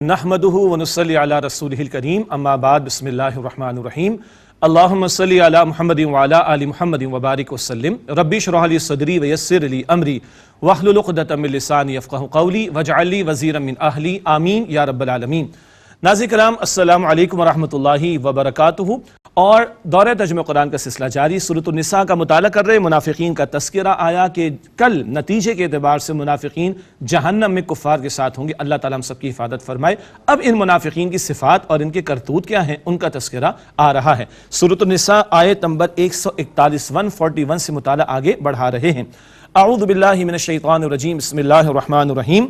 نحمده ونصلي على رسوله الكريم اما بعد بسم الله الرحمن الرحيم اللهم صل على محمد وعلى آل محمد وبارك وسلم ربي اشرح لي صدري ويسر لي امري واحلل عقدة من لساني يفقهوا قولي واجعل لي وزيرا من اهلي آمین یا رب العالمین۔ ناظرین کرام السلام علیکم ورحمۃ اللہ وبرکاتہ۔ اور دورہ ترجمہ قرآن کا سلسلہ جاری، سورۃ النساء کا مطالعہ کر رہے۔ منافقین کا تذکرہ آیا کہ کل نتیجے کے اعتبار سے منافقین جہنم میں کفار کے ساتھ ہوں گے۔ اللہ تعالیٰ ہم سب کی حفاظت فرمائے۔ اب ان منافقین کی صفات اور ان کے کرتوت کیا ہیں ان کا تذکرہ آ رہا ہے۔ سورۃ النساء آیت نمبر 141 141 سے مطالعہ آگے بڑھا رہے ہیں۔ اعوذ باللہ من الشیطان الرجیم، بسم اللہ الرحمن الرحیم۔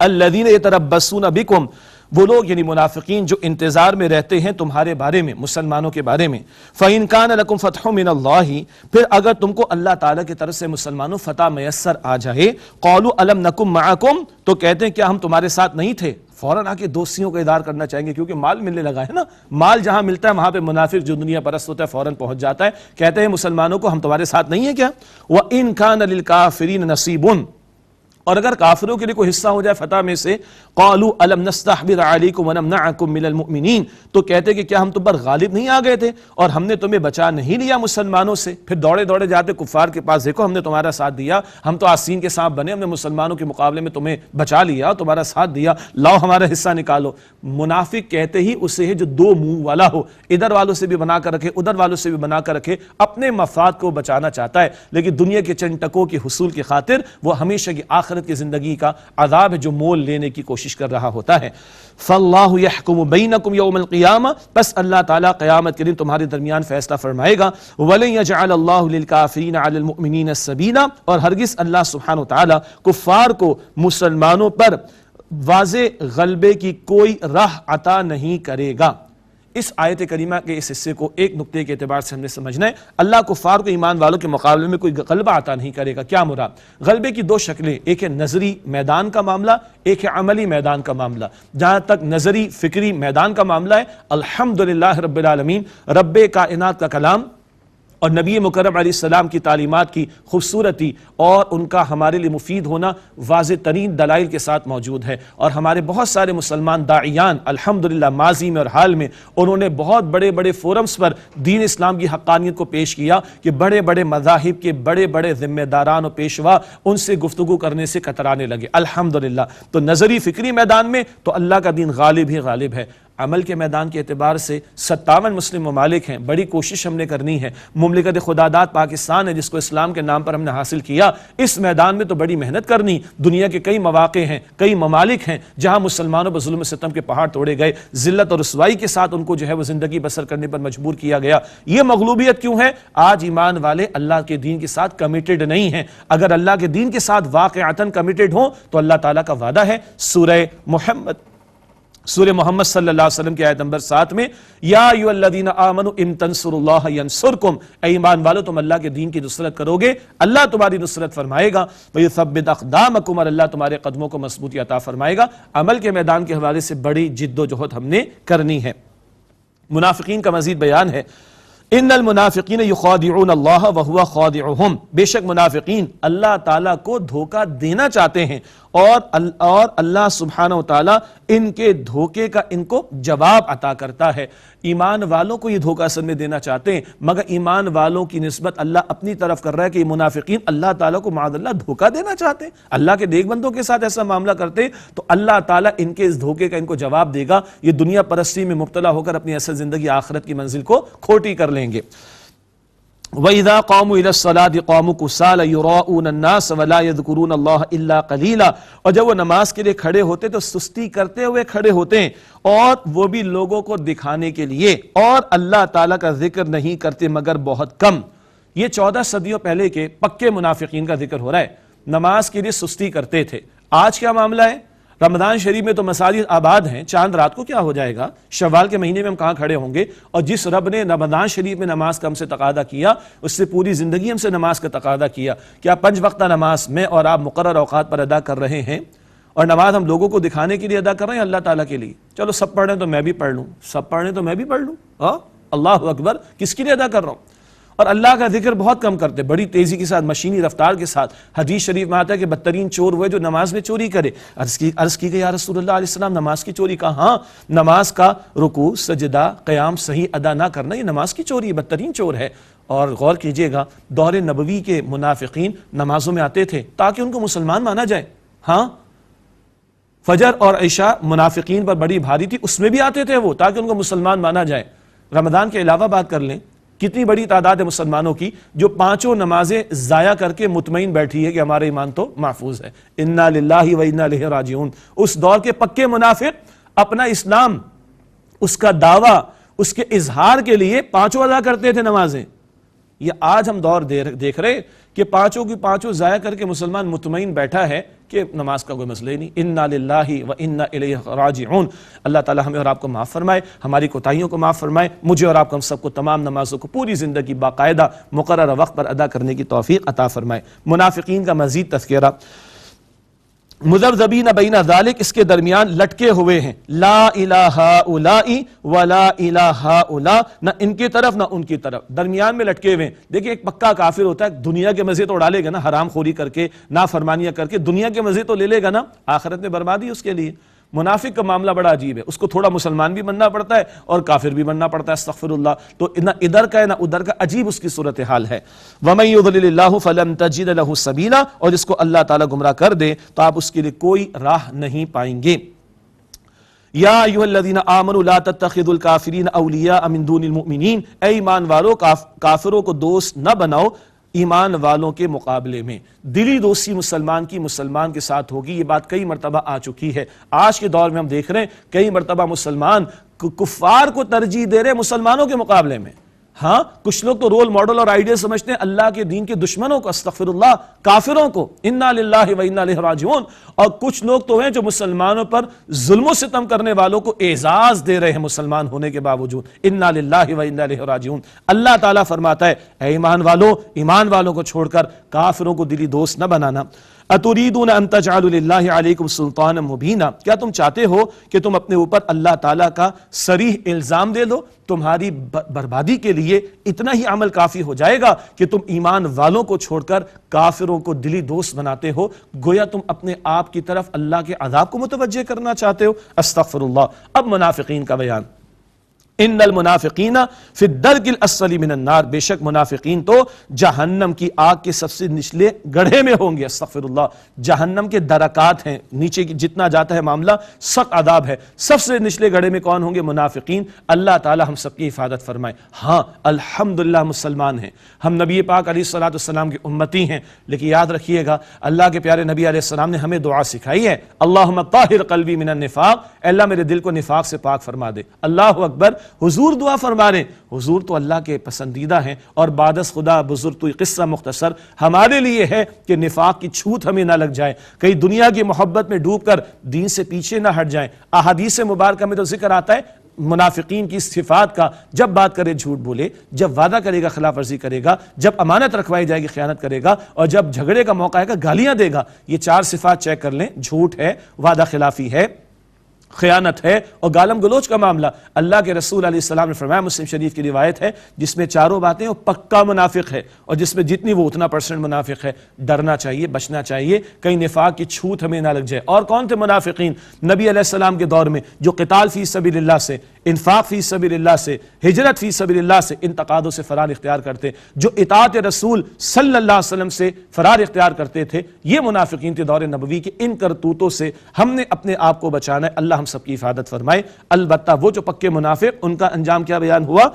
الذین یتربصون بکم، وہ لوگ یعنی منافقین جو انتظار میں رہتے ہیں تمہارے بارے میں، مسلمانوں کے بارے میں۔ فَإِن كَانَ لَكُمْ فَتْحٌ مِّنَ اللَّهِ، پھر اگر تم کو اللہ تعالیٰ کی طرف سے مسلمانوں فتح میسر آ جائے، قَالُوا أَلَمْ نَكُن مَّعَكُمْ، تو کہتے ہیں کیا ہم تمہارے ساتھ نہیں تھے؟ فوراً آ کے دوستیوں کا اظہار کرنا چاہیں گے، کیونکہ مال ملنے لگا ہے نا۔ مال جہاں ملتا ہے وہاں پہ منافق جو دنیا پرست ہوتا ہے فوراً پہنچ جاتا ہے، کہتے ہیں مسلمانوں کو ہم تمہارے ساتھ نہیں ہیں کیا؟ وَإِن كَانَ لِلْكَافِرِينَ نَصِيبٌ، اور اگر کافروں کے لیے کوئی حصہ ہو جائے فتح میں سے، قالوا الم نستحبر علیکم ونمنعکم من المؤمنین، تو کہتے کہ کیا ہم تم پر غالب نہیں آ گئے تھے اور ہم نے تمہیں بچا نہیں لیا مسلمانوں سے؟ پھر دوڑے دوڑے جاتے کفار کے پاس، دیکھو ہم نے تمہارا ساتھ دیا، ہم تو آسین کے سانپ بنے، ہم نے مسلمانوں کے مقابلے میں تمہیں بچا لیا، تمہارا ساتھ دیا، لاؤ ہمارا حصہ نکالو۔ منافق کہتے ہی اسے ہے جو دو منہ والا ہو، ادھر والوں سے بھی بنا کر رکھے ادھر والوں سے بھی بنا کر رکھے، اپنے مفاد کو بچانا چاہتا ہے، لیکن دنیا کے چند ٹکوں کے حصول کی خاطر وہ ہمیشہ کی آخرت کی زندگی کا عذاب ہے جو مول لینے کی کوشش کر رہا ہوتا ہے۔ فَاللَّهُ يَحْكُمُ بَيْنَكُمْ يَوْمَ الْقِيَامَةِ، پس اللہ تعالیٰ قیامت کے دن تمہارے درمیان فیصلہ فرمائے گا۔ وَلَن يَجْعَلَ اللَّهُ لِلْكَافِرِينَ عَلَى الْمُؤْمِنِينَ سَبِيلًا، اور ہرگز اللہ سبحانہ وتعالیٰ کفار کو مسلمانوں پر واضح غلبے کی کوئی راہ عطا نہیں کرے گا۔ اس آیت کریمہ کے اس حصے کو ایک نقطے کے اعتبار سے ہم نے سمجھنا ہے۔ اللہ کفار کو ایمان والوں کے مقابلے میں کوئی غلبہ عطا نہیں کرے گا۔ کیا مراد؟ غلبے کی دو شکلیں، ایک ہے نظری میدان کا معاملہ، ایک ہے عملی میدان کا معاملہ۔ جہاں تک نظری فکری میدان کا معاملہ ہے، الحمدللہ رب العالمین، رب کائنات کا کلام اور نبی مکرم علیہ السلام کی تعلیمات کی خوبصورتی اور ان کا ہمارے لیے مفید ہونا واضح ترین دلائل کے ساتھ موجود ہے، اور ہمارے بہت سارے مسلمان داعیان الحمدللہ ماضی میں اور حال میں انہوں نے بہت بڑے بڑے فورمز پر دین اسلام کی حقانیت کو پیش کیا کہ بڑے بڑے مذاہب کے بڑے بڑے ذمہ داران و پیشوا ان سے گفتگو کرنے سے کترانے لگے الحمدللہ۔ تو نظری فکری میدان میں تو اللہ کا دین غالب ہی غالب ہے۔ عمل کے میدان کے اعتبار سے 57 مسلم ممالک ہیں، بڑی کوشش ہم نے کرنی ہے۔ مملکت خداداد پاکستان ہے جس کو اسلام کے نام پر ہم نے حاصل کیا، اس میدان میں تو بڑی محنت کرنی۔ دنیا کے کئی مواقع ہیں، کئی ممالک ہیں جہاں مسلمانوں پر ظلم و ستم کے پہاڑ توڑے گئے، ذلت اور رسوائی کے ساتھ ان کو جو ہے وہ زندگی بسر کرنے پر مجبور کیا گیا۔ یہ مغلوبیت کیوں ہے؟ آج ایمان والے اللہ کے دین کے ساتھ کمیٹڈ نہیں ہیں۔ اگر اللہ کے دین کے ساتھ واقعتاً کمیٹڈ ہوں تو اللہ تعالیٰ کا وعدہ ہے سورہ محمد صلی اللہ علیہ وسلم کی آیت نمبر 7 میں، یا ایھا الذین آمنوا ان تنصروا اللہ ینصرکم، اے ایمان والو تم اللہ کے دین کی نصرت کرو گے اللہ تمہاری نصرت فرمائے گا، ویثبت اقدامکم، اور اللہ تمہارے قدموں کو مضبوطی عطا فرمائے گا۔ عمل کے میدان کے حوالے سے بڑی جد و جہد ہم نے کرنی ہے۔ منافقین کا مزید بیان ہے، ان المنافقین یخادعون اللہ وہو خادعہم، بے شک منافقین اللہ تعالیٰ کو دھوکہ دینا چاہتے ہیں اور اللہ سبحانہ وتعالیٰ ان کے دھوکے کا ان کو جواب عطا کرتا ہے۔ ایمان والوں کو یہ دھوکہ اصل میں دینا چاہتے ہیں، مگر ایمان والوں کی نسبت اللہ اپنی طرف کر رہا ہے کہ یہ منافقین اللہ تعالیٰ کو معاذ اللہ دھوکہ دینا چاہتے ہیں۔ اللہ کے نیک بندوں کے ساتھ ایسا معاملہ کرتے تو اللہ تعالیٰ ان کے اس دھوکے کا ان کو جواب دے گا، یہ دنیا پرستی میں مبتلا ہو کر اپنی اصل زندگی آخرت کی منزل کو کھوٹی کر لیں گے۔ وَإِذَا قَامُوا إِلَى الصَّلَاةِ قَامُوا كُسَالَىٰ يُرَاءُونَ النَّاسَ وَلَا يَذْكُرُونَ اللَّهَ إِلَّا قَلِيلًا، اور جب وہ نماز کے لیے کھڑے ہوتے تو سستی کرتے ہوئے کھڑے ہوتے ہیں، اور وہ بھی لوگوں کو دکھانے کے لیے، اور اللہ تعالیٰ کا ذکر نہیں کرتے مگر بہت کم۔ یہ 14 صدیوں پہلے کے پکے منافقین کا ذکر ہو رہا ہے، نماز کے لیے سستی کرتے تھے۔ آج کیا معاملہ ہے؟ رمضان شریف میں تو مساجد آباد ہیں، چاند رات کو کیا ہو جائے گا؟ شوال کے مہینے میں ہم کہاں کھڑے ہوں گے؟ اور جس رب نے رمضان شریف میں نماز کا ہم سے تقاضا کیا، اس سے پوری زندگی ہم سے نماز کا تقاضا کیا۔ کیا 5 وقتہ نماز میں اور آپ مقرر اوقات پر ادا کر رہے ہیں؟ اور نماز ہم لوگوں کو دکھانے کے لیے ادا کر رہے ہیں اللہ تعالیٰ کے لیے؟ چلو سب پڑھ رہے ہیں تو میں بھی پڑھ لوں، سب پڑھ رہے ہیں تو میں بھی پڑھ لوں، اللہ اکبر، کس کے لیے ادا کر رہا ہوں؟ اور اللہ کا ذکر بہت کم کرتے، بڑی تیزی کے ساتھ، مشینی رفتار کے ساتھ۔ حدیث شریف میں آتا ہے کہ بدترین چور وہ ہے جو نماز میں چوری کرے۔ عرض کی گئی یا رسول اللہ علیہ السلام نماز کی چوری؟ کہا ہاں، نماز کا رکوع سجدہ قیام صحیح ادا نہ کرنا یہ نماز کی چوری، بدترین چور ہے۔ اور غور کیجئے گا دور نبوی کے منافقین نمازوں میں آتے تھے تاکہ ان کو مسلمان مانا جائے۔ ہاں، فجر اور عشاء منافقین پر بڑی بھاری تھی، اس میں بھی آتے تھے وہ تاکہ ان کو مسلمان مانا جائے۔ رمضان کے علاوہ بات کر لیں، کتنی بڑی تعداد ہے مسلمانوں کی جو 5 نمازیں ضائع کر کے مطمئن بیٹھی ہے کہ ہمارا ایمان تو محفوظ ہے۔ انا للہ و انا الیہ راجعون۔ اس دور کے پکے منافق اپنا اسلام، اس کا دعویٰ، اس کے اظہار کے لیے 5 ادا کرتے تھے نمازیں۔ یہ آج ہم دور دیکھ رہے کہ 5 کی 5 ضائع کر کے مسلمان مطمئن بیٹھا ہے کہ نماز کا کوئی مسئلہ ہی نہیں۔ انا للہ و انا الیہ راجعون۔ اللہ تعالی ہمیں اور آپ کو معاف فرمائے، ہماری کوتاہیوں کو معاف فرمائے، مجھے اور آپ کو ہم سب کو تمام نمازوں کو پوری زندگی باقاعدہ مقررہ وقت پر ادا کرنے کی توفیق عطا فرمائے۔ منافقین کا مزید تذکرہ، مذبذبین بین ذالک، اس کے درمیان لٹکے ہوئے ہیں، لا الہ ہؤلاء ولا الہ ہؤلاء، نہ ان کی طرف نہ ان کی طرف، درمیان میں لٹکے ہوئے ہیں۔ دیکھیں ایک پکا کافر ہوتا ہے، دنیا کے مزے تو اڑا لے گا نا، حرام خوری کر کے، نافرمانیاں کر کے دنیا کے مزے تو لے لے گا نا، آخرت میں بربادی اس کے لیے۔ منافق کا معاملہ بڑا عجیب ہے، اس کو تھوڑا مسلمان بھی بننا پڑتا ہے اور کافر بھی بننا پڑتا ہے، استغفر اللہ۔ تو نہ ادھر کا ہے نہ ادھر کا، عجیب اس کی صورتحال ہے۔ وَمَن يُضْلِلِ اللَّهُ فَلَن تَجِدَ لَهُ سَبِيلًا، اور جس کو اللہ تعالیٰ گمراہ کر دے تو آپ اس کے لیے کوئی راہ نہیں پائیں گے۔ یا ایھا الذین آمنوا لا تتخذوا الکافرین اولیاء من دون المؤمنین، اے ایمان والو کافروں کو دوست نہ بناؤ ایمان والوں کے مقابلے میں۔ دلی دوستی مسلمان کی مسلمان کے ساتھ ہوگی، یہ بات کئی مرتبہ آ چکی ہے۔ آج کے دور میں ہم دیکھ رہے ہیں کئی مرتبہ مسلمان کفار کو ترجیح دے رہے ہیں مسلمانوں کے مقابلے میں۔ ہاں، کچھ لوگ تو رول ماڈل اور آئیڈیل سمجھتے ہیں اللہ کے دین کے دشمنوں کو، استغفر اللہ، کافروں کو، انا للہ و انا الیہ راجعون۔ اور کچھ لوگ تو ہیں جو مسلمانوں پر ظلم و ستم کرنے والوں کو اعزاز دے رہے ہیں مسلمان ہونے کے باوجود، انا للہ و انا الیہ راجعون۔ اللہ تعالیٰ فرماتا ہے اے ایمان والوں کو چھوڑ کر کافروں کو دلی دوست نہ بنانا۔ اتریدون ان تجعلوا للہ علیکم سلطانا مبینا، کیا تم چاہتے ہو کہ تم اپنے اوپر اللہ تعالیٰ کا صریح الزام دے دو؟ تمہاری بربادی کے لیے اتنا ہی عمل کافی ہو جائے گا کہ تم ایمان والوں کو چھوڑ کر کافروں کو دلی دوست بناتے ہو، گویا تم اپنے آپ کی طرف اللہ کے عذاب کو متوجہ کرنا چاہتے ہو، استغفر اللہ۔ اب منافقین کا بیان، ان المنافقین فی الدرک الاسفل من النار، بے شک منافقین تو جہنم کی آگ کے سب سے نچلے گڑھے میں ہوں گے، استغفر اللہ۔ جہنم کے درکات ہیں، نیچے جتنا جاتا ہے معاملہ سخت عذاب ہے، سب سے نچلے گڑھے میں کون ہوں گے؟ منافقین۔ اللہ تعالی ہم سب کی حفاظت فرمائے۔ ہاں الحمدللہ مسلمان ہیں، ہم نبی پاک علیہ الصلوۃ والسلام کی امتی ہیں، لیکن یاد رکھیے گا اللہ کے پیارے نبی علیہ السلام نے ہمیں دعا سکھائی ہے، اللہم طاہر قلبی من النفاق، اے اللہ میرے دل کو نفاق سے پاک فرما دے۔ اللہ اکبر، حضور دعا فرما رہے ہیں، حضور تو اللہ کے پسندیدہ ہیں، اور بعد از خدا بزرگ تو قصہ مختصر ہمارے لیے ہے کہ نفاق کی چھوت ہمیں نہ لگ جائے، کہیں دنیا کی محبت میں ڈوب کر دین سے پیچھے نہ ہٹ جائیں۔ احادیث مبارکہ میں تو ذکر آتا ہے منافقین کی صفات کا، جب بات کرے جھوٹ بولے، جب وعدہ کرے گا خلاف ورزی کرے گا، جب امانت رکھوائی جائے گی خیانت کرے گا، اور جب جھگڑے کا موقع آئے گا گالیاں دے گا۔ یہ 4 صفات چیک کر لیں، جھوٹ ہے، وعدہ خلافی ہے، خیانت ہے، اور گالم گلوچ کا معاملہ۔ اللہ کے رسول علیہ السلام نے فرمایا، مسلم شریف کی روایت ہے، جس میں 4 باتیں وہ پکا منافق ہے، اور جس میں جتنی وہ اتنا % منافق ہے۔ ڈرنا چاہیے، بچنا چاہیے، کہیں نفاق کی چھوت ہمیں نہ لگ جائے۔ اور کون تھے منافقین نبی علیہ السلام کے دور میں؟ جو قتال فی سبیل اللہ سے، انفاق فی سبیل اللہ سے، ہجرت فی سبیل اللہ سے ان تقاضوں سے فرار اختیار کرتے، جو اطاعت رسول صلی اللہ علیہ وسلم سے فرار اختیار کرتے تھے، یہ منافقین تھے دور نبوی کے۔ ان کرتوتوں سے ہم نے اپنے آپ کو بچانا ہے، اللہ ہم سب کی حفاظت فرمائے۔ البتہ وہ جو پکے منافق، ان کا انجام کیا بیان ہوا؟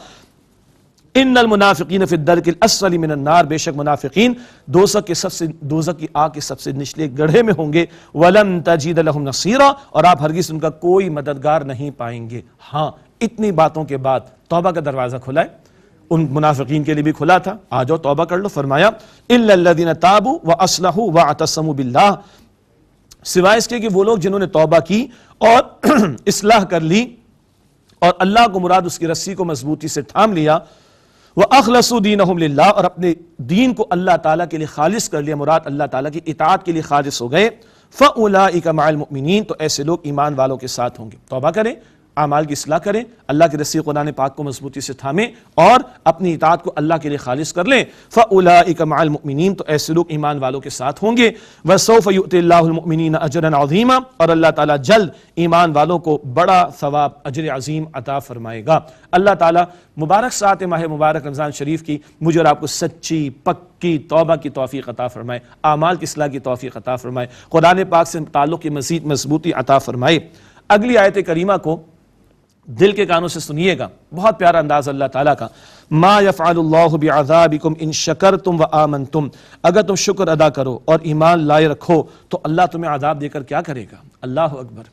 ان المنافقین فی الدرک الاسفل من النار، بے شک منافقین دوزخ کی آگ کے سب سے نچلے گڑھے میں ہوں گے۔ ولن تجد لهم نصیرا، اور آپ ہرگز ان کا کوئی مددگار نہیں پائیں گے۔ ہاں، اتنی باتوں کے بعد توبہ کا دروازہ کھلا ہے، ان منافقین کے لیے بھی کھلا تھا، آ جاؤ توبہ کر لو۔ فرمایا الا الذین تابوا واصلحوا واعتصموا باللہ، سوائے اس کے کہ وہ لوگ جنہوں نے توبہ کی اور اصلاح کر لی اور اللہ کو مراد اس کی رسی کو مضبوطی سے تھام لیا، وَأَخْلَصُوا دِينَهُمْ لِلَّهِ، اور اپنے دین کو اللہ تعالیٰ کے لیے خالص کر لیا، مراد اللہ تعالیٰ کی اطاعت کے لیے خالص ہو گئے، فَأُولَٰئِكَ مَعَ الْمُؤْمِنِينَ، تو ایسے لوگ ایمان والوں کے ساتھ ہوں گے۔ توبہ کریں، اعمال کی اصلاح کریں، اللہ کے رسی قرآن پاک کو مضبوطی سے تھامیں اور اپنی اطاعت کو اللہ کے لیے خالص کر لیں۔ فَأُولَٰئِكَ مَعَ الْمُؤْمِنِينَ، تو ایسے لوگ ایمان والوں کے ساتھ ہوں گے۔ وَسَوْفَ يُؤْتِ اللَّهُ الْمُؤْمِنِينَ أَجْرًا عَظِيمًا، اور اللہ تعالیٰ جلد ایمان والوں کو بڑا ثواب، اجر عظیم عطا فرمائے گا۔ اللہ تعالیٰ مبارک ساعت ماہ مبارک رمضان شریف کی مجھے اور آپ کو سچی پکی توبہ کی توفیق عطا فرمائے، اعمال کی اصلاح کی توفیق عطا فرمائے، قرآن پاک سے تعلق کی مزید مضبوطی عطا فرمائے۔ اگلی آیت کریمہ کو دل کے کانوں سے سنیے گا، بہت پیارا انداز اللہ تعالیٰ کا۔ ما یفعل اللہ بعذابکم ان شکرتم وآمنتم، اگر تم شکر ادا کرو اور ایمان لائے رکھو تو اللہ تمہیں عذاب دے کر کیا کرے گا؟ اللہ اکبر،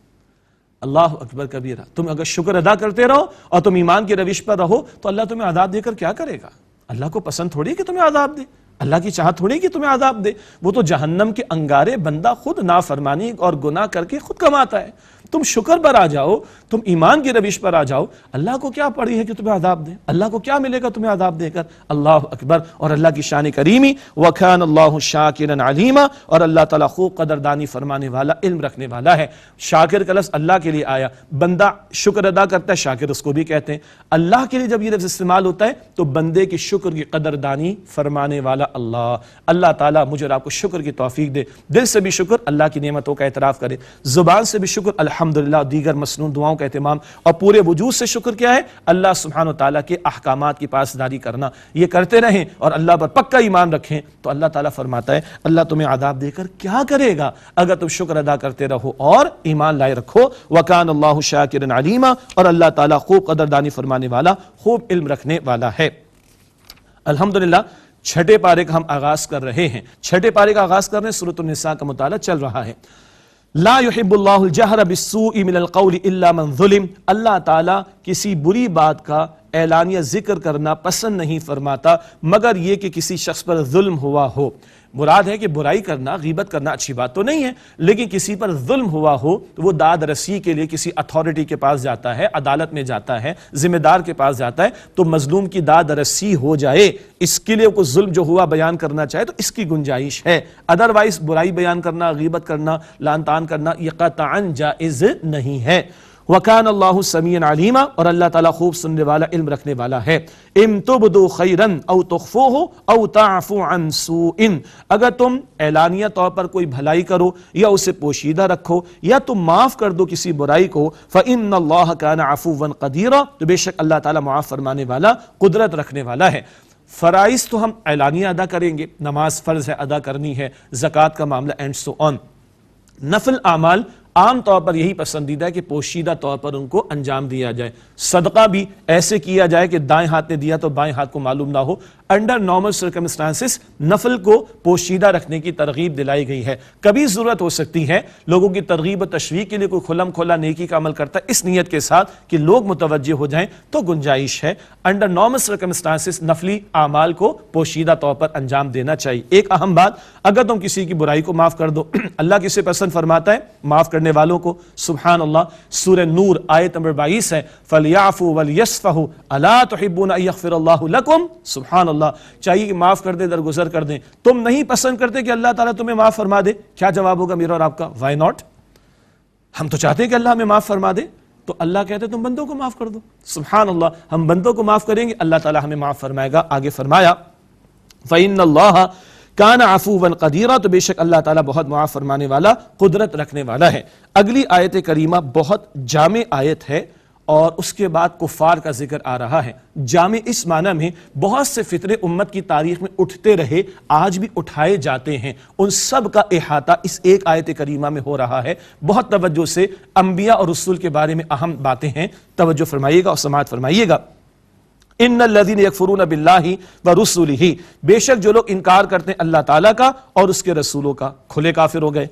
اللہ اکبر کبیرہ۔ تم اگر شکر ادا کرتے رہو اور تم ایمان کی روش پر رہو تو اللہ تمہیں عذاب دے کر کیا کرے گا؟ اللہ کو پسند تھوڑی کہ تمہیں عذاب دے، اللہ کی چاہت تھوڑی کہ تمہیں عذاب دے، وہ تو جہنم کے انگارے بندہ خود نافرمانی اور گناہ کر کے خود کماتا ہے۔ تم شکر پر آ جاؤ، تم ایمان کی روش پر آ جاؤ، اللہ کو کیا پڑی ہے کہ تمہیں عذاب دے؟ اللہ کو کیا ملے گا تمہیں عذاب دے کر؟ اللہ اکبر۔ اور اللہ کی شان کریمی، وَكَانَ اللَّهُ شَاكِرًا عَلِيمًا، اور اللہ تعالیٰ خوب قدردانی فرمانے والا، علم رکھنے والا ہے۔ شاکر کا لفظ اللہ کے لیے آیا، بندہ شکر ادا کرتا ہے، شاکر اس کو بھی کہتے ہیں۔ اللہ کے لیے جب یہ لفظ استعمال ہوتا ہے تو بندے کی شکر کی قدردانی فرمانے والا اللہ۔ اللہ تعالیٰ مجھے اور آپ کو شکر کی توفیق دے، دل سے بھی شکر، اللہ کی نعمتوں کا اعتراف کرے، زبان سے بھی شکر الحمدللہ، دیگر مسنون دعاؤں کا اہتمام، اور پورے وجود سے شکر کیا ہے؟ اللہ سبحانہ وتعالیٰ کے احکامات کی پاسداری کرنا۔ یہ کرتے رہیں اور اللہ پر پکا ایمان رکھیں تو اللہ تعالیٰ فرماتا ہے اللہ تمہیں عذاب دے کر کیا کرے گا اگر تم شکر ادا کرتے رہو اور ایمان لائے رکھو۔ وَكَانَ اللَّهُ شَاكِرًا عَلِيمًا، اور اللہ تعالیٰ خوب قدردانی فرمانے والا، خوب علم رکھنے والا ہے۔ الحمدللہ چھٹے پارے کا ہم آغاز کر رہے ہیں، چھٹے پارے کا آغاز کر رہے ہیں، سورۃ النساء کا مطالعہ چل رہا ہے۔ لا يحب اللہ الجہر بالسوء من القول الا من ظلم، اللہ تعالیٰ کسی بری بات کا اعلانیہ ذکر کرنا پسند نہیں فرماتا مگر یہ کہ کسی شخص پر ظلم ہوا ہو۔ مراد ہے کہ برائی کرنا، غیبت کرنا اچھی بات تو نہیں ہے، لیکن کسی پر ظلم ہوا ہو تو وہ داد رسی کے لیے کسی اتھارٹی کے پاس جاتا ہے، عدالت میں جاتا ہے، ذمہ دار کے پاس جاتا ہے تو مظلوم کی داد رسی ہو جائے، اس کے لیے کوئی ظلم جو ہوا بیان کرنا چاہے تو اس کی گنجائش ہے۔ ادروائز برائی بیان کرنا، غیبت کرنا، لعن طعن کرنا یہ قطعاً جائز نہیں ہے۔ وَكَانَ اللَّهُ سَمِيعًا عَلِيمًا، اور اللہ تعالیٰ خوب سننے والا، علم رکھنے والا ہے۔ اِن تُبْدُوا خَيْرًا أَوْ تُخْفُوهُ أَوْ تَعْفُوا عَنْ سُوءٍ، اگر تم اعلانیہ طور پر کوئی بھلائی کرو یا اسے پوشیدہ رکھو یا تم معاف کر دو کسی برائی کو، فَإِنَّ اللَّهَ كَانَ عَفُوًّا قَدِيرًا، تو بے شک اللہ تعالیٰ معاف فرمانے والا، قدرت رکھنے والا ہے۔ فرائض تو ہم اعلانیہ ادا کریں گے، نماز فرض ہے، ادا کرنی ہے، زکوٰۃ کا معاملہ اینڈ سو آن۔ نفل اعمال عام طور پر یہی پسندیدہ ہے کہ پوشیدہ طور پر ان کو انجام دیا جائے۔ صدقہ بھی ایسے کیا جائے کہ دائیں ہاتھ نے دیا تو بائیں ہاتھ کو معلوم نہ ہو۔ انڈر نارمل سرکمسٹانسز نفل کو پوشیدہ رکھنے کی ترغیب دلائی گئی ہے۔ کبھی ضرورت ہو سکتی ہے لوگوں کی ترغیب و تشویق کے لیے کوئی کھلم کھلا نیکی کا عمل کرتا ہے اس نیت کے ساتھ کہ لوگ متوجہ ہو جائیں تو گنجائش ہے۔ انڈر نارمل سرکمسٹانسز نفلی اعمال کو پوشیدہ طور پر انجام دینا چاہیے۔ ایک اہم بات، اگر تم کسی کی برائی کو معاف کر دو، اللہ کسے پسند فرماتا ہے؟ معاف کرنے والوں کو۔ سبحان اللہ، سورہ نور آیت نمبر 22 ہے، فَلْيَعْفُوا وَلْيَصْفَحُوا أَلَا تُحِبُّونَ أَن يَغْفِرَ اللَّهُ لَكُمْ۔ سبحان اللہ، چاہیے کہ معاف کر دیں، درگزر کر دیں۔ تم نہیں پسند کرتے کہ اللہ تعالیٰ تمہیں معاف فرما دے؟ کیا جواب ہوگا میرا اور آپ کا؟ Why not? ہم تو چاہتے ہیں کہ اللہ ہمیں معاف فرما دے، تو اللہ کہتے تم بندوں کو معاف کر دو۔ سبحان اللہ، ہم بندوں کو معاف کریں گے، اللہ تعالیٰ ہمیں معاف فرمائے گا۔ آگے فرمایا فَإِنَّ اللَّهَ کان عفوا قدیرا، تو بے شک اللہ تعالیٰ بہت معاف فرمانے والا، قدرت رکھنے والا ہے۔ اگلی آیت کریمہ بہت جامع آیت ہے اور اس کے بعد کفار کا ذکر آ رہا ہے۔ جامع اس معنی میں بہت سے فتنے امت کی تاریخ میں اٹھتے رہے، آج بھی اٹھائے جاتے ہیں، ان سب کا احاطہ اس ایک آیت کریمہ میں ہو رہا ہے۔ بہت توجہ سے انبیاء اور رسول کے بارے میں اہم باتیں ہیں، توجہ فرمائیے گا اور سماعت فرمائیے گا۔ ان الذین یکفرون باللہ ورسلہ، بے شک جو لوگ انکار کرتے ہیں اللہ تعالیٰ کا اور اس کے رسولوں کا، کھلے کافر ہو گئے۔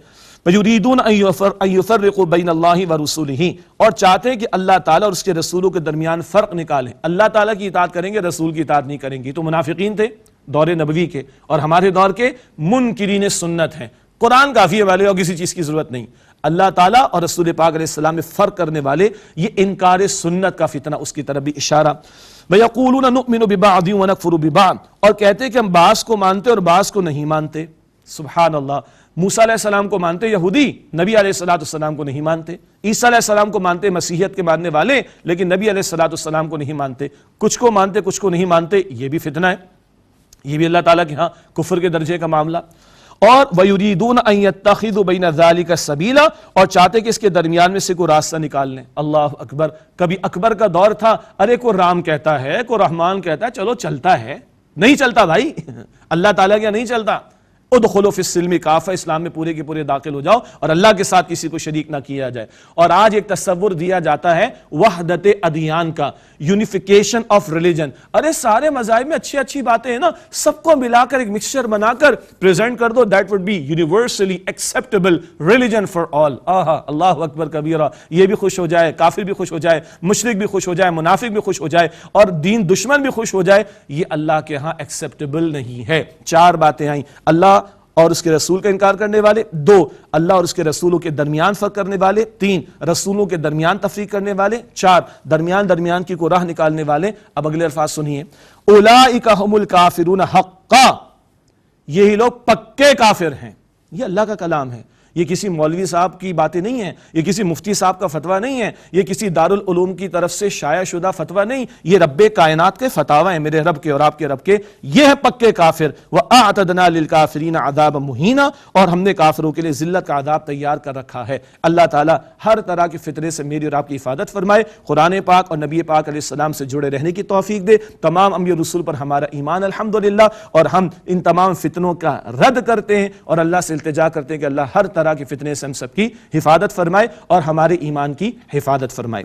وَيُرِيدُونَ أَن يُفَرِّقُوا بَيْنَ اللَّهِ وَرُسُولِهِ، اور چاہتے ہیں کہ اللہ تعالیٰ اور اس کے رسولوں کے درمیان فرق نکالیں۔ اللہ تعالیٰ کی اطاعت کریں گے، رسول کی اطاعت نہیں کریں گے۔ تو منافقین تھے دور نبوی کے اور ہمارے دور کے منکرین سنت ہیں۔ قرآن کافی ہے والے، اور کسی چیز کی ضرورت نہیں۔ اللہ تعالیٰ اور رسول پاک علیہ السلام میں فرق کرنے والے، یہ انکار سنت کا فتنہ، اس کی طرف بھی اشارہ۔ وَيَقُولُونَ نُؤْمِنُ بِبَعْضٍ وَنَكْفُرُ بِبَعْضٍ، اور کہتے ہیں کہ ہم بعض کو مانتے اور بعض کو نہیں مانتے۔ سبحان اللہ، موسیٰ علیہ السلام کو مانتے یہودی، نبی علیہ السلام کو نہیں مانتے. عیسیٰ علیہ السلام کو مانتے مسیحیت کے ماننے والے، لیکن نبی علیہ السلام کو نہیں مانتے. کچھ کو مانتے کچھ کو نہیں مانتے، یہ بھی فتنہ ہے، یہ بھی اللہ تعالیٰ کے ہاں کفر کے درجے کا معاملہ. اور وَيُرِيدُونَ أَن يَتَّخِذُوا بَيْنَ ذَلِكَ سَبِيلًا، اور چاہتے کہ اس کے درمیان میں سے کوئی راستہ نکال لیں. اللہ اکبر. کبھی اکبر کا دور تھا، ارے کو رام کہتا ہے کو رحمان کہتا ہے، چلو چلتا ہے. نہیں چلتا بھائی، اللہ تعالیٰ کیا نہیں چلتا. ادخلوا فی السلم کافہ، اسلام میں پورے کے پورے داخل ہو جاؤ اور اللہ کے ساتھ کسی کو شریک نہ کیا جائے. اور آج ایک تصور دیا جاتا ہے وحدت ادیان کا، یونیفیکیشن آف ریلیجن. ارے سارے مذاہب میں اچھی اچھی باتیں ہیں نا، سب کو ملا کر ایک مکسچر بنا کر پریزنٹ کر دو، that would be universally acceptable religion for all. اللہ اکبر کبیرہ. یہ بھی خوش ہو جائے، کافر بھی خوش ہو جائے، مشرک بھی خوش ہو جائے، منافق بھی خوش ہو جائے، اور دین دشمن بھی خوش ہو جائے. یہ اللہ کے ہاں ایکسیپٹیبل نہیں ہے. چار باتیں آئیں، اللہ اور اس کے رسول کا انکار کرنے والے، 2 اللہ اور اس کے رسولوں کے درمیان فرق کرنے والے، 3 رسولوں کے درمیان تفریق کرنے والے، 4 درمیان کی کو راہ نکالنے والے. اب اگلے الفاظ سنیے، اولئک ھم الکافرون حقا، یہی لوگ پکے کافر ہیں. یہ اللہ کا کلام ہے، یہ کسی مولوی صاحب کی باتیں نہیں ہیں، یہ کسی مفتی صاحب کا فتویٰ نہیں ہے، یہ کسی دارالعلوم کی طرف سے شائع شدہ فتویٰ نہیں، یہ رب کائنات کے فتاوی ہیں، میرے رب کے اور آپ کے رب کے. یہ ہے پکے کافر. وَأَعْتَدْنَا لِلْكَافِرِينَ عَذَابًا مُهِينًا، اور ہم نے کافروں کے لیے ذلت کا عذاب تیار کر رکھا ہے. اللہ تعالیٰ ہر طرح کے فتنے سے میری اور آپ کی حفاظت فرمائے. قرآن پاک اور نبی پاک علیہ السلام سے جڑے رہنے کی توفیق دے. تمام انبیاء رسول پر ہمارا ایمان الحمدللہ، اور ہم ان تمام فتنوں کا رد کرتے ہیں اور اللہ سے التجا کرتے ہیں کہ اللہ ہر طرح کے فتنے سے ہم سب کی حفاظت فرمائے اور ہمارے ایمان کی حفاظت فرمائے.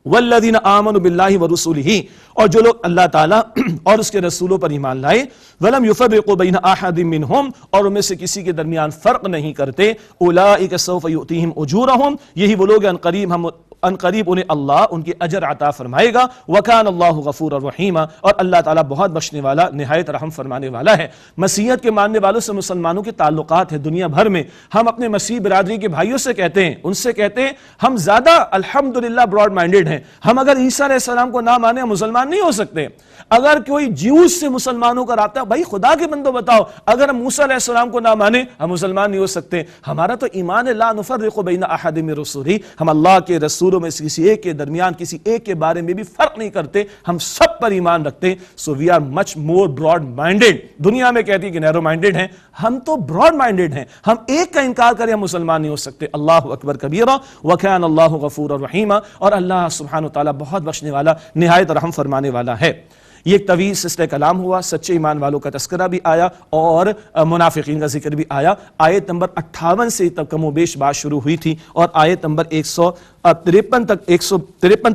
والذین آمنوا باللہ ورسولہ، اور جو لوگ اللہ تعالیٰ اور اس کے رسولوں پر ایمان لائے، ولم یفرقوا بین احد منہم، اور ان میں سے کسی کے درمیان فرق نہیں کرتے، اولئک سوف یؤتیہم اجورہم، یہی وہ لوگ ان قریب انہیں اللہ ان کے اجر عطا فرمائے گا. وکان اللہ غفور الرحیم، اور اللہ تعالیٰ بہت بخشنے والا نہایت رحم فرمانے والا ہے. مسیحیت کے ماننے والوں سے مسلمانوں کے تعلقات ہیں دنیا بھر میں. ہم اپنے مسیح برادری کے بھائیوں سے کہتے ہیں، ان سے کہتے ہیں ہم زیادہ الحمدللہ براڈ مائنڈڈ ہیں. ہم اگر عیسیٰ علیہ السلام کو نہ مانیں مسلمان نہیں ہو سکتے. اگر کوئی جیوز سے مسلمانوں کا رابطہ، بھائی خدا کے بندو بتاؤ، اگر ہم موسیٰ علیہ السلام کو نہ مانیں ہم مسلمان نہیں ہو سکتے. ہمارا تو ایمان لا نفرق بین احد من رسولہ، ہم اللہ کے رسولوں میں سے کسی ایک کے درمیان کسی ایک کے بارے میں بھی فرق نہیں کرتے، ہم سب پر ایمان رکھتے ہیں. So we are much more broad minded. دنیا میں کہتی ہے کہ نیرو مائنڈڈ ہیں، ہم تو براڈ مائنڈڈ ہیں. ہم ایک کا انکار کریں ہم مسلمان نہیں ہو سکتے. اللہ اکبر کبیرہ. وکان اللہ غفور الرحیم، اور اللہ سبحانہ وتعالی بہت بخشنے والا نہایت رحم فرمانے والا ہے. یہ ایک طویل سلسلہ کلام ہوا، سچے ایمان والوں کا تذکرہ بھی آیا اور منافقین کا ذکر بھی آیا. آیت نمبر 58 سے تک کم و بیش بات شروع ہوئی تھی، اور آیت نمبر 153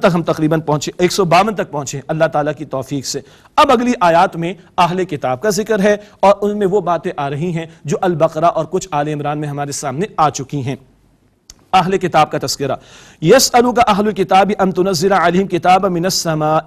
تک ہم تقریباً پہنچے، 152 تک پہنچے اللہ تعالیٰ کی توفیق سے. اب اگلی آیات میں اہل کتاب کا ذکر ہے، اور ان میں وہ باتیں آ رہی ہیں جو البقرہ اور کچھ آل عمران میں ہمارے سامنے آ چکی ہیں. اہل کتاب کا تذکرہ. یسألک اہل الکتاب ان تنزل علیہم کتابا من السماء،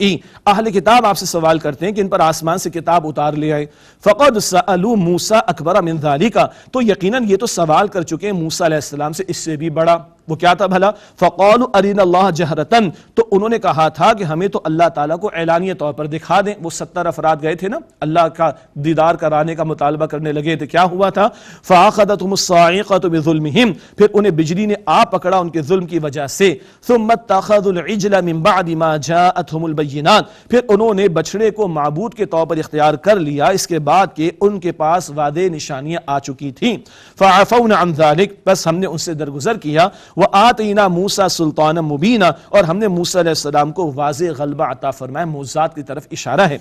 اہل کتاب آپ سے سوال کرتے ہیں کہ ان پر آسمان سے کتاب اتار لے آئے. فقد سألوا موسیٰ اکبر من ذالک، تو یقیناً یہ تو سوال کر چکے ہیں موسیٰ علیہ السلام سے اس سے بھی بڑا. وہ کیا تھا بھلا؟ فقالوا ارنا اللہ جہرتن، تو انہوں نے کہا تھا کہ ہمیں تو اللہ تعالیٰ کو اعلانیہ طور پر دکھا دیں. وہ 70 افراد گئے تھے نا، اللہ کا دیدار کرانے کا مطالبہ کرنے لگے تھے. کیا ہوا تھا؟ فاخذتهم الصاعقۃ بظلمهم، پھر انہیں بجلی نے آ پکڑا ان کے ظلم کی وجہ سے. ثم اتخذوا العجل من بعد ما جاءتهم البینات، پھر انہوں نے بچڑے کو معبود کے طور پر اختیار کر لیا اس کے بعد کہ ان کے پاس واضح نشانیاں آ چکی تھیں. فعفونا عن ذلك، بس ہم نے ان سے درگزر کیا. وآتینا موسیٰ سلطانا مبینا، اور ہم نے موسیٰ علیہ السلام کو واضح غلبہ عطا فرمایا. معجزات کی طرف اشارہ ہے.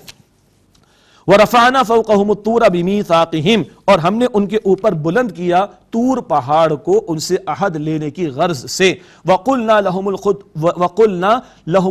وَرَفَعْنَا فَوْقَهُمُ الطُّورَ بِمِيثَاقِهِمْ، اور ہم نے ان کے اوپر بلند کیا طور پہاڑ کو ان سے عہد لینے کی غرض سے. وَقُلْنَا لَهُمُ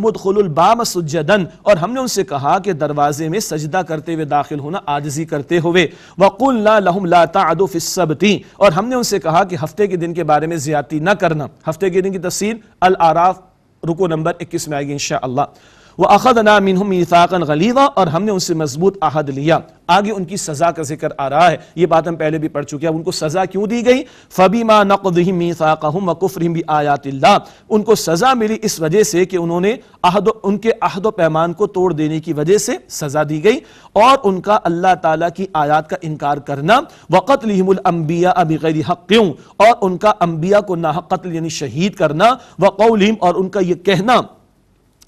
ادْخُلُوا الْبَابَ سُجَّدًا، اور ہم نے ان سے کہا کہ دروازے میں سجدہ کرتے ہوئے داخل ہونا، عاجزی کرتے ہوئے. وَقُلْنَا لَهُمْ لَا تَعْدُوا فِي السَّبْتِ، اور ہم نے ان سے کہا کہ ہفتے کے دن کے بارے میں زیادتی نہ کرنا. ہفتے کے دن کی تفسیر الاعراف رکوع نمبر 21 میں آئے گی انشاءاللہ. وَأَخَذْنَا مِنْهُمْ مِيثَاقًا غَلِيظًا، اور ہم نے ان سے مضبوط عہد لیا۔ آگے ان کی سزا کا ذکر آ رہا ہے، یہ بات ہم پہلے بھی پڑھ چکے ہیں۔ ان کو سزا کیوں دی گئی؟ فَبِمَا نَقْضِهِمْ مِيثَاقَهُمْ وَكُفْرِهِمْ بِآيَاتِ اللَّهِ، ان کو سزا ملی اس وجہ سے کہ انہوں نے ان کے عہد و پیمان کو توڑ دینے کی وجہ سے سزا دی گئی، اور ان کا اللہ تعالیٰ کی آیات کا انکار کرنا، وَقَتْلِهِمُ الْأَنْبِيَاءَ بِغَيْرِ حَقٍّ، اور ان کا انبیاء کو ناحق قتل یعنی شہید کرنا، وَقَوْلِهِمْ، اور ان کا یہ کہنا،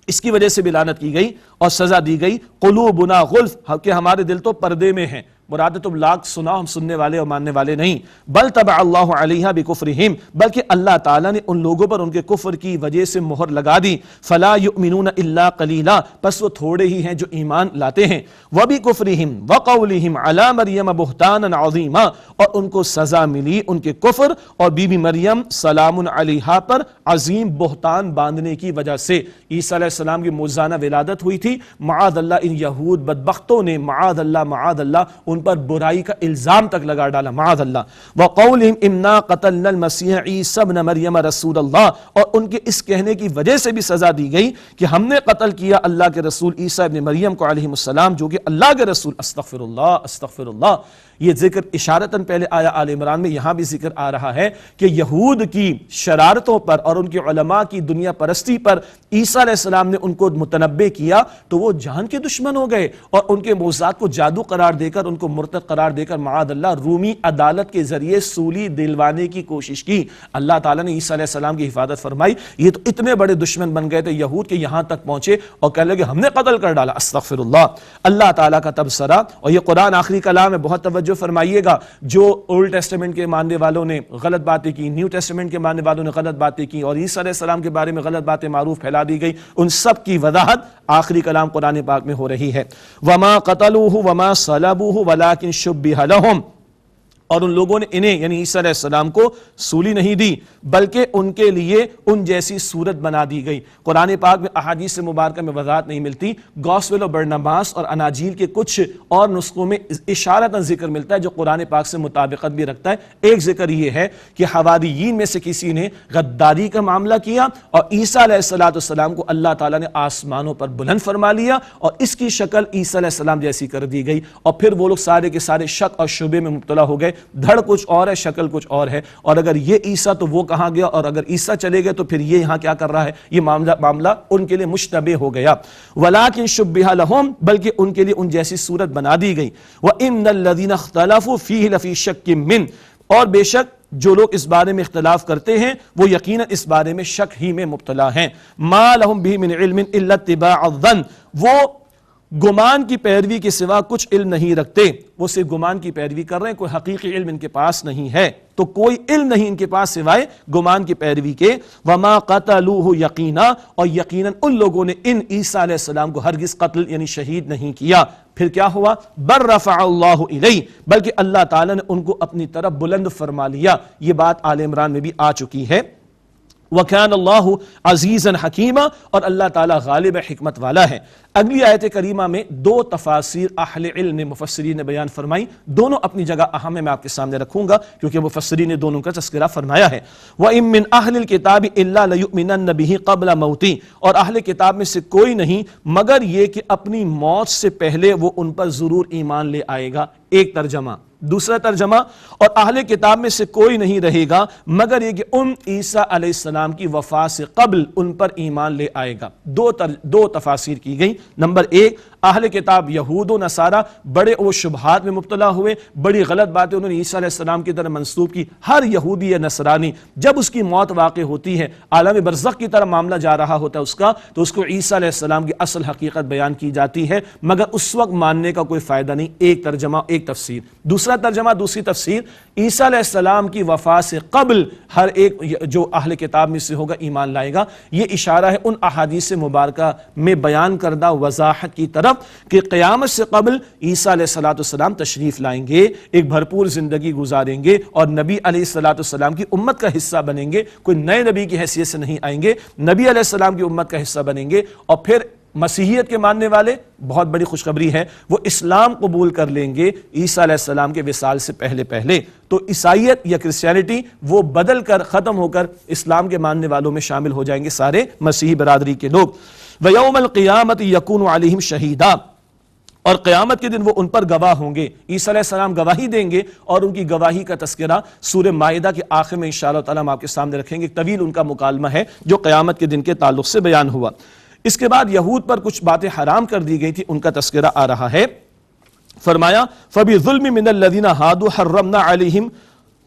اس کی وجہ سے بھی لعنت کی گئی اور سزا دی گئی، قلوبنا غلف، کہ ہمارے دل تو پردے میں ہیں۔ مراد تم لاکھ سنا، ہم سننے والے اور ماننے والے نہیں۔ بل طبع اللہ علیہا بکفرہم، بلکہ اللہ تعالیٰ نے ان لوگوں پر ان کے کفر کی وجہ سے مہر لگا دی۔ فلا یؤمنون الا قلیلا، پس وہ تھوڑے ہی ہیں جو ایمان لاتے ہیں۔ وبکفرہم وقولہم علی مریم بہتانا عظیما، اور ان کو سزا ملی ان کے کفر اور بی بی مریم سلام علیہا پر عظیم بہتان باندھنے کی وجہ سے۔ عیسیٰ علیہ السلام کی موزانہ ولادت ہوئی تھی، معاذ اللہ ان یہود بدبختوں نے معاذ اللہ ان پر برائی کا الزام تک لگا ڈالا، معاذ اللہ۔ وَقَوْلِهِمْ إِنَّا قَتَلْنَا الْمَسِيحَ عِيسَى ابْنَ مَرْيَمَ رَسُولَ اللَّهِ، اور ان کے اس کہنے کی وجہ سے بھی سزا دی گئی کہ ہم نے قتل کیا اللہ کے رسول عیسیٰ ابن مریم کو علیہ السلام، جو کہ اللہ کے رسول، استغفر اللہ۔ یہ ذکر اشارتاً پہلے آیا آل عمران میں، یہاں بھی ذکر آ رہا ہے کہ یہود کی شرارتوں پر اور ان کے علماء کی دنیا پرستی پر عیسیٰ علیہ السلام نے ان کو متنبع کیا تو وہ جان کے دشمن ہو گئے، اور ان کے معجزات کو جادو قرار دے کر، ان کو مرتد قرار دے کر معاذ اللہ رومی عدالت کے ذریعے سولی دلوانے کی کوشش کی۔ اللہ تعالیٰ نے عیسیٰ علیہ السلام کی حفاظت فرمائی۔ یہ تو اتنے بڑے دشمن بن گئے تھے یہود کے، یہاں تک پہنچے اور کہنے لگے ہم نے قتل کر ڈالا، استغفر اللہ۔ اللہ تعالیٰ کا تبصرہ، اور یہ قرآن آخری کلام ہے، بہت توجہ فرمائیے گا۔ جو اولڈ ٹیسٹمنٹ کے ماننے والوں نے غلط باتیں کی، نیو ٹیسٹمنٹ کے ماننے والوں نے غلط باتیں کی، اور عیسیٰ علیہ السلام کے بارے میں غلط باتیں معروف پھیلا دی گئی، ان سب کی وضاحت آخری کلام قرآن پاک میں ہو رہی ہے۔ وَمَا قَتَلُوهُ وَمَا صَلَبُوهُ وَلَكِنْ شُبِّهَ لَهُمْ، اور ان لوگوں نے انہیں یعنی عیسیٰ علیہ السلام کو سولی نہیں دی بلکہ ان کے لیے ان جیسی صورت بنا دی گئی۔ قرآن پاک میں احادیث مبارکہ میں وضاحت نہیں ملتی، گوسپل اور برناباس اور اناجیل کے کچھ اور نسخوں میں اشارتاً ذکر ملتا ہے جو قرآن پاک سے مطابقت بھی رکھتا ہے۔ ایک ذکر یہ ہے کہ حواریین میں سے کسی نے غداری کا معاملہ کیا اور عیسیٰ علیہ السلام کو اللہ تعالیٰ نے آسمانوں پر بلند فرما لیا، اور اس کی شکل عیسیٰ علیہ السلام جیسی کر دی گئی، اور پھر وہ لوگ سارے کے سارے شک اور شبے میں مبتلا ہو گئے، دھڑ کچھ اور ہے شکل کچھ اور ہے، اور اگر یہ عیسیٰ تو وہ کہاں گیا، اور اگر عیسیٰ چلے گئے تو پھر یہ یہاں کیا کر رہا ہے، یہ معاملہ ان کے لیے مشتبہ ہو گیا۔ وَلَكِنْ شُبِّهَ لَهُمْ، بلکہ ان کے لیے ان جیسی صورت بنا دی گئی۔ وَإِنَّ الَّذِينَ اخْتَلَفُوا فِيهِ لَفِي شَكٍّ مِّنْهُ، اور بے شک جو لوگ اس بارے میں اختلاف کرتے ہیں وہ یقیناً اس بارے میں شک ہی میں مبتلا ہیں۔ مَا لَهُمْ بِهِ مِنْ عِلْمٍ إِلَّا اتِّبَاعَ الظَّنِّ، وہ گمان کی پیروی کے سوا کچھ علم نہیں رکھتے، وہ صرف گمان کی پیروی کر رہے ہیں، کوئی حقیقی علم ان کے پاس نہیں ہے، تو کوئی علم نہیں ان کے پاس سوائے گمان کی پیروی کے۔ وما قتلوہ یقینا، اور یقیناً ان لوگوں نے ان عیسیٰ علیہ السلام کو ہرگز قتل یعنی شہید نہیں کیا۔ پھر کیا ہوا؟ بل رفع اللہ الیہ، بلکہ اللہ تعالیٰ نے ان کو اپنی طرف بلند فرما لیا۔ یہ بات آل عمران میں بھی آ چکی ہے۔ وَكَانَ اللَّهُ عَزِيزًا حَكِيمًا، اور اللہ تعالیٰ غالب حکمت والا ہے۔ اگلی آیت کریمہ میں دو تفاسیر اہل علم نے مفسرین نے بیان فرمائی، دونوں اپنی جگہ اہم ہے، میں آپ کے سامنے رکھوں گا کیونکہ مفسرین نے دونوں کا تذکرہ فرمایا ہے۔ وَإِن مِّنْ أَهْلِ الْكِتَابِ إِلَّا لَيُؤْمِنَنَّ بِهِ قَبْلَ مَوْتِهِ، اور اہل کتاب میں سے کوئی نہیں مگر یہ کہ اپنی موت سے پہلے وہ ان پر ضرور ایمان لے آئے گا۔ ایک ترجمہ۔ دوسرا ترجمہ، اور اہل کتاب میں سے کوئی نہیں رہے گا مگر یہ کہ ان عیسیٰ علیہ السلام کی وفات سے قبل ان پر ایمان لے آئے گا۔ دو تفاسیر کی گئی۔ نمبر ایک، اہل کتاب یہود و نصارہ بڑے وہ شبہات میں مبتلا ہوئے، بڑی غلط باتیں انہوں نے عیسیٰ علیہ السلام کی طرح منسوب کی۔ ہر یہودی یا نصرانی جب اس کی موت واقع ہوتی ہے، عالم برزخ کی طرح معاملہ جا رہا ہوتا ہے اس کا، تو اس کو عیسیٰ علیہ السلام کی اصل حقیقت بیان کی جاتی ہے، مگر اس وقت ماننے کا کوئی فائدہ نہیں۔ ایک ترجمہ، ایک تفسیر۔ دوسرا ترجمہ، دوسری تفسیر، عیسیٰ علیہ السلام کی وفات سے قبل ہر ایک جو اہل کتاب میں سے ہوگا ایمان لائے گا۔ یہ اشارہ ہے ان احادیث مبارکہ میں بیان کردہ وضاحت کی طرف کہ قیامت سے قبل عیسیٰ علیہ السلام تشریف لائیں گے، ایک بھرپور زندگی گزاریں گے اور نبی علیہ السلام کی امت کا حصہ بنیں گے، کوئی نئے نبی کی حیثیت سے نہیں آئیں گے، نبی علیہ السلام کی امت کا حصہ بنیں گے، اور پھر مسیحیت کے ماننے والے بہت بڑی خوشخبری ہے، وہ اسلام قبول کر لیں گے عیسیٰ علیہ السلام کے وصال سے پہلے۔ تو عیسائیت یا کرسچینٹی وہ بدل کر ختم ہو کر اسلام کے ماننے والوں میں شامل ہو جائیں گے سارے مسیحی برادری کے لوگ۔ وَيَوْمَ الْقِيَامَةِ يَكُونُ عَلَيْهِمْ شَهِيدًا، اور قیامت کے دن وہ ان پر گواہ ہوں گے۔ عیسیٰ علیہ السلام گواہی دیں گے، اور ان کی گواہی کا تذکرہ سورہ مائدہ کے آخر میں انشاءاللہ تعالیٰ ہم آپ کے سامنے رکھیں گے۔ طویل ان کا مکالمہ ہے جو قیامت کے دن کے تعلق سے بیان ہوا۔ اس کے بعد یہود پر کچھ باتیں حرام کر دی گئی تھی، ان کا تذکرہ آ رہا ہے۔ فرمایا فَبِظُلْمٍ مِّنَ الَّذِينَ هَادُوا حَرَّمْنَا عَلَيْهِمْ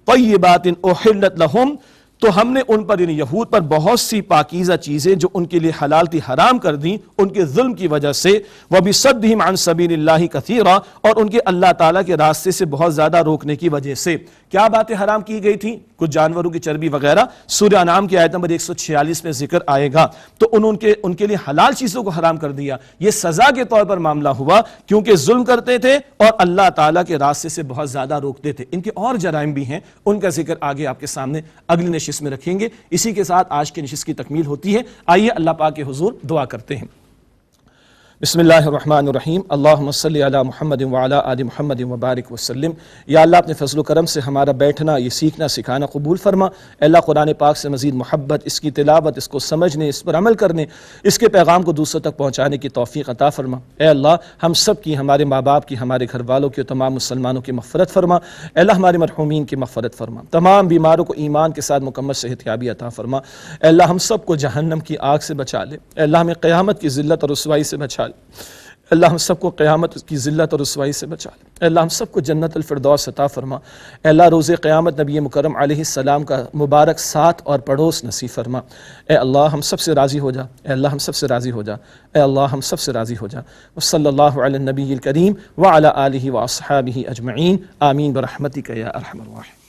طَيِّبَاتٍ أُحِلَّتْ لَهُمْ، تو ہم نے ان پر یعنی یہود پر بہت سی پاکیزہ چیزیں جو ان کے لیے حلال تھی حرام کر دیں ان کے ظلم کی وجہ سے، وَبِصَدِّهِمْ عَنْ سَبِيلِ اللَّهِ كَثِيرًا، اور ان کے اللہ تعالیٰ کے راستے سے بہت زیادہ روکنے کی وجہ سے۔ کیا باتیں حرام کی گئی تھیں؟ کچھ جانوروں کی چربی وغیرہ، سورہ انعام کی آیت نمبر 146 میں ذکر آئے گا۔ تو ان کے لیے حلال چیزوں کو حرام کر دیا، یہ سزا کے طور پر معاملہ ہوا کیونکہ ظلم کرتے تھے اور اللہ تعالیٰ کے راستے سے بہت زیادہ روکتے تھے۔ ان کے اور جرائم بھی ہیں، ان کا ذکر آگے آپ کے سامنے اگلی نشست میں رکھیں گے۔ اسی کے ساتھ آج کی نشست کی تکمیل ہوتی ہے۔ آئیے اللہ پاک کے حضور دعا کرتے ہیں۔ بسم اللہ الرحمن الرحیم، اللہم صلی علی محمد وعلی آل محمد وبارک وسلم۔ یا اللہ اپنے فضل و کرم سے ہمارا بیٹھنا، یہ سیکھنا سکھانا قبول فرما۔ اے اللہ قرآن پاک سے مزید محبت، اس کی تلاوت، اس کو سمجھنے، اس پر عمل کرنے، اس کے پیغام کو دوسروں تک پہنچانے کی توفیق عطا فرما۔ اے اللہ ہم سب کی، ہمارے ماں باپ کی، ہمارے گھر والوں کی، تمام مسلمانوں کی مغفرت فرما۔ اے اللہ ہمارے مرحومین کی مغفرت فرما، تمام بیماروں کو ایمان کے ساتھ مکمل صحت یابی عطا فرما۔ اے اللہ ہم سب کو جہنم کی آگ سے بچا لے۔ اے اللہ ہمیں قیامت کی ذلت اور رسوائی سے بچا لے۔ اللہ ہم سب کو قیامت کی ذلت اور رسوائی سے بچا لے۔ اے اللہ ہم سب کو جنت الفردوس عطا فرما۔ اے اللہ روز قیامت نبی مکرم علیہ السلام کا مبارک ساتھ اور پڑوس نصیب فرما۔ اے اللہ ہم سب سے راضی ہو جا، اے اللہ ہم سب سے راضی ہو جا، اے اللہ ہم سب سے راضی ہو جا۔ وصلی اللہ علی النبی الکریم وعلی آلہ واصحابہ اجمعین، آمین برحمتک یا ارحم الراحمین۔